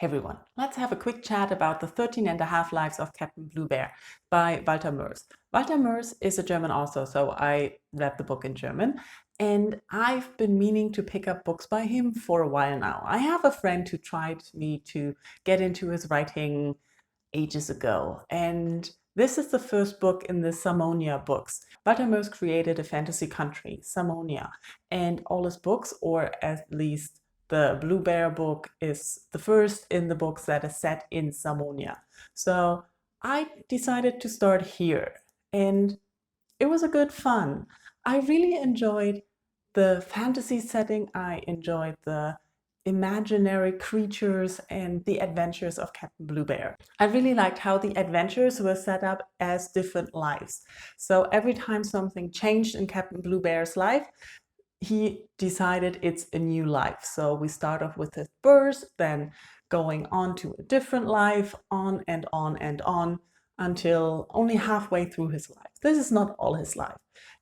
Hey everyone, let's have a quick chat about the 13 and a Half Lives of Captain Bluebear by Walter Moers. Walter Moers is a German author, so I read the book in German, and I've been meaning to pick up books by him for a while now. I have a friend who tried me to get into his writing ages ago, and this is the first book in the Samonia books. Walter Moers created a fantasy country, Samonia, and all his books, or at least the Bluebear book, is the first in the books that is set in Samonia. So I decided to start here, and it was a good fun. I really enjoyed the fantasy setting. I enjoyed the imaginary creatures and the adventures of Captain Bluebear. I really liked how the adventures were set up as different lives. So every time something changed in Captain Bluebear's life, he decided it's a new life. So we start off with his birth, then going on to a different life, on and on and on, until only halfway through his life. This is not all his life.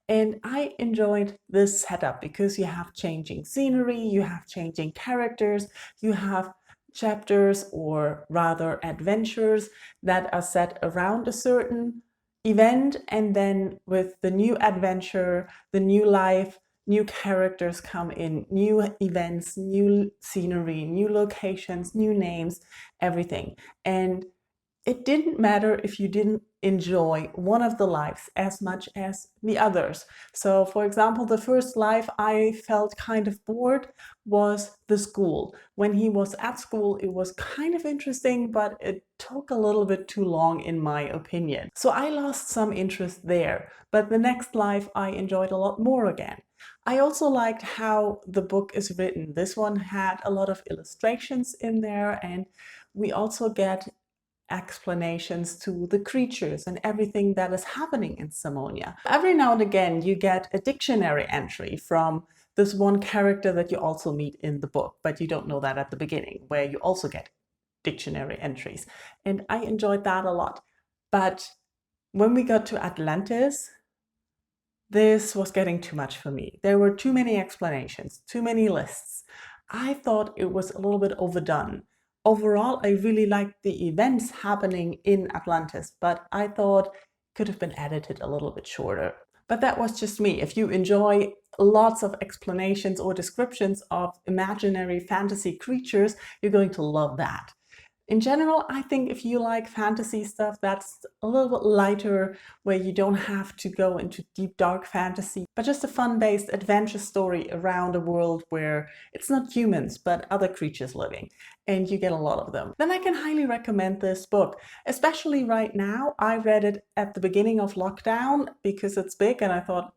And I enjoyed this setup because you have changing scenery, you have changing characters, you have chapters, or rather adventures, that are set around a certain event, and then with the new adventure, the new life, new characters come in, new events, new scenery, new locations, new names, everything. And it didn't matter if you didn't enjoy one of the lives as much as the others. So for example, the first life I felt kind of bored was the school. When he was at school, it was kind of interesting, but it took a little bit too long in my opinion. So I lost some interest there, but the next life I enjoyed a lot more again. I also liked how the book is written. This one had a lot of illustrations in there, and we also get explanations to the creatures and everything that is happening in Samonia. Every now and again you get a dictionary entry from this one character that you also meet in the book, but you don't know that at the beginning, where you also get dictionary entries. And I enjoyed that a lot. But when we got to Atlantis, this was getting too much for me. There were too many explanations, too many lists. I thought it was a little bit overdone. Overall, I really liked the events happening in Atlantis, but I thought it could have been edited a little bit shorter. But that was just me. If you enjoy lots of explanations or descriptions of imaginary fantasy creatures, you're going to love that. In general, I think if you like fantasy stuff that's a little bit lighter, where you don't have to go into deep dark fantasy, but just a fun-based adventure story around a world where it's not humans but other creatures living, and you get a lot of them, then I can highly recommend this book. Especially right now, I read it at the beginning of lockdown because it's big, and I thought,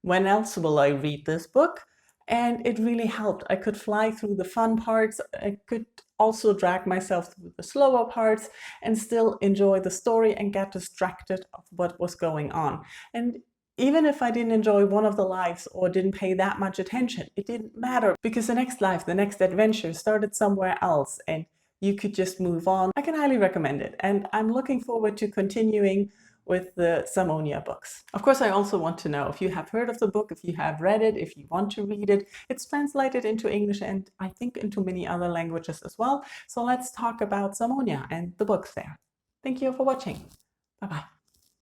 when else will I read this book? And it really helped. I could fly through the fun parts. I could also drag myself through the slower parts and still enjoy the story and get distracted of what was going on. And even if I didn't enjoy one of the lives or didn't pay that much attention, it didn't matter, because the next life, the next adventure started somewhere else and you could just move on. I can highly recommend it, and I'm looking forward to continuing with the Samonia books. Of course, I also want to know if you have heard of the book, if you have read it, if you want to read it. It's translated into English and I think into many other languages as well. So let's talk about Samonia and the books there. Thank you for watching. Bye-bye.